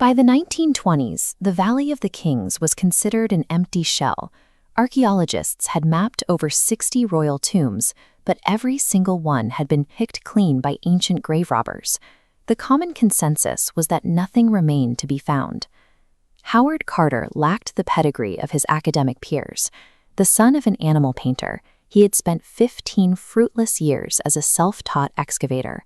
By the 1920s, the Valley of the Kings was considered an empty shell. Archaeologists had mapped over 60 royal tombs, but every single one had been picked clean by ancient grave robbers. The common consensus was that nothing remained to be found. Howard Carter lacked the pedigree of his academic peers. The son of an animal painter, he had spent 15 fruitless years as a self-taught excavator.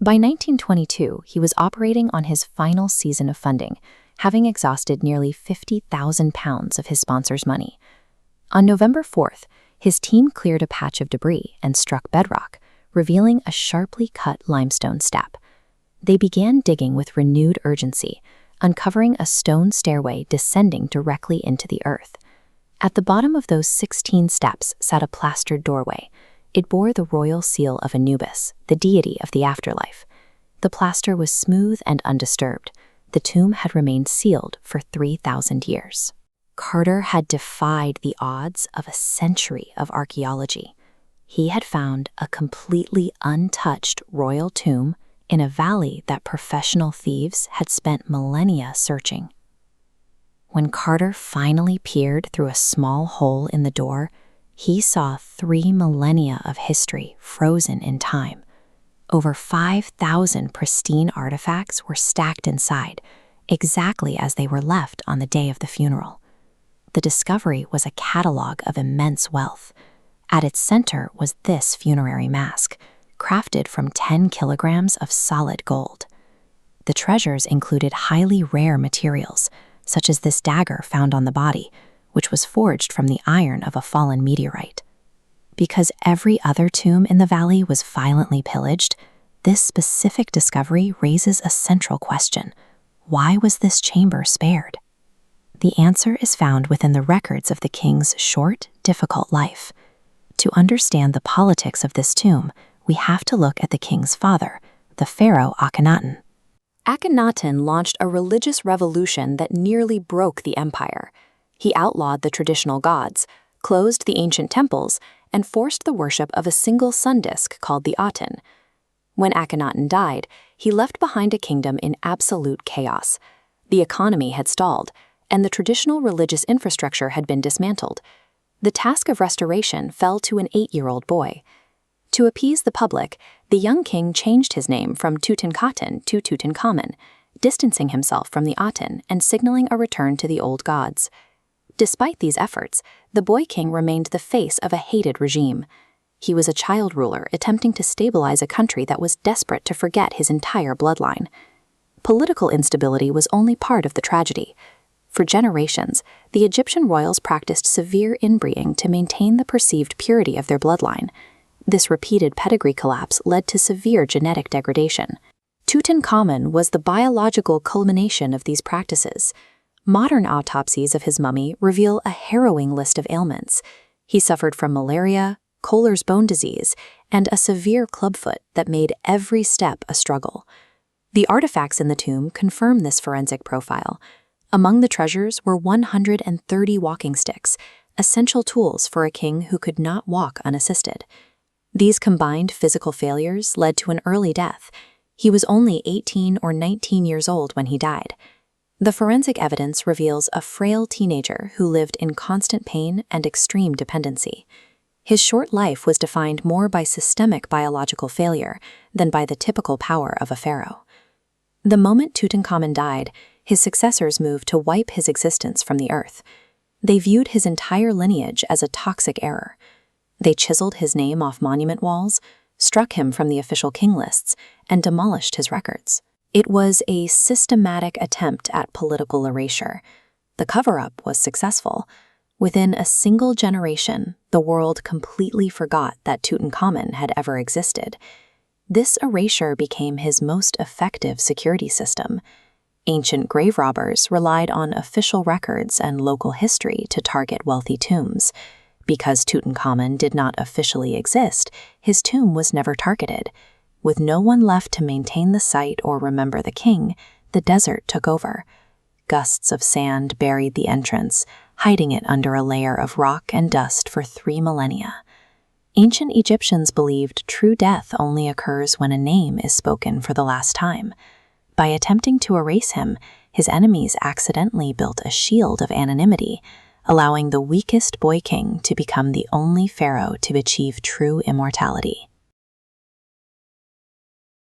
By 1922, he was operating on his final season of funding, having exhausted nearly £50,000 of his sponsor's money. On November 4th, his team cleared a patch of debris and struck bedrock, revealing a sharply cut limestone step. They began digging with renewed urgency, uncovering a stone stairway descending directly into the earth. At the bottom of those 16 steps sat a plastered doorway. It bore the royal seal of Anubis, the deity of the afterlife. The plaster was smooth and undisturbed. The tomb had remained sealed for 3,000 years. Carter had defied the odds of a century of archaeology. He had found a completely untouched royal tomb in a valley that professional thieves had spent millennia searching. When Carter finally peered through a small hole in the door, he saw 3 millennia of history frozen in time. Over 5,000 pristine artifacts were stacked inside, exactly as they were left on the day of the funeral. The discovery was a catalog of immense wealth. At its center was this funerary mask, crafted from 10 kilograms of solid gold. The treasures included highly rare materials, such as this dagger found on the body, which was forged from the iron of a fallen meteorite. Because every other tomb in the valley was violently pillaged, this specific discovery raises a central question. Why was this chamber spared? The answer is found within the records of the king's short, difficult life. To understand the politics of this tomb, we have to look at the king's father, the pharaoh Akhenaten. Akhenaten launched a religious revolution that nearly broke the empire. He outlawed the traditional gods, closed the ancient temples, and forced the worship of a single sun disk called the Aten. When Akhenaten died, he left behind a kingdom in absolute chaos. The economy had stalled, and the traditional religious infrastructure had been dismantled. The task of restoration fell to an 8-year-old boy. To appease the public, the young king changed his name from Tutankhamun to Tutankhamun, distancing himself from the Aten and signaling a return to the old gods. Despite these efforts, the boy king remained the face of a hated regime. He was a child ruler attempting to stabilize a country that was desperate to forget his entire bloodline. Political instability was only part of the tragedy. For generations, the Egyptian royals practiced severe inbreeding to maintain the perceived purity of their bloodline. This repeated pedigree collapse led to severe genetic degradation. Tutankhamun was the biological culmination of these practices. Modern autopsies of his mummy reveal a harrowing list of ailments. He suffered from malaria, Kohler's bone disease, and a severe clubfoot that made every step a struggle. The artifacts in the tomb confirm this forensic profile. Among the treasures were 130 walking sticks, essential tools for a king who could not walk unassisted. These combined physical failures led to an early death. He was only 18 or 19 years old when he died. The forensic evidence reveals a frail teenager who lived in constant pain and extreme dependency. His short life was defined more by systemic biological failure than by the typical power of a pharaoh. The moment Tutankhamun died, his successors moved to wipe his existence from the earth. They viewed his entire lineage as a toxic error. They chiseled his name off monument walls, struck him from the official king lists, and demolished his records. It was a systematic attempt at political erasure. The cover-up was successful. Within a single generation, the world completely forgot that Tutankhamun had ever existed. This erasure became his most effective security system. Ancient grave robbers relied on official records and local history to target wealthy tombs. Because Tutankhamun did not officially exist, his tomb was never targeted. With no one left to maintain the site or remember the king, the desert took over. Gusts of sand buried the entrance, hiding it under a layer of rock and dust for 3 millennia. Ancient Egyptians believed true death only occurs when a name is spoken for the last time. By attempting to erase him, his enemies accidentally built a shield of anonymity, allowing the weakest boy king to become the only pharaoh to achieve true immortality.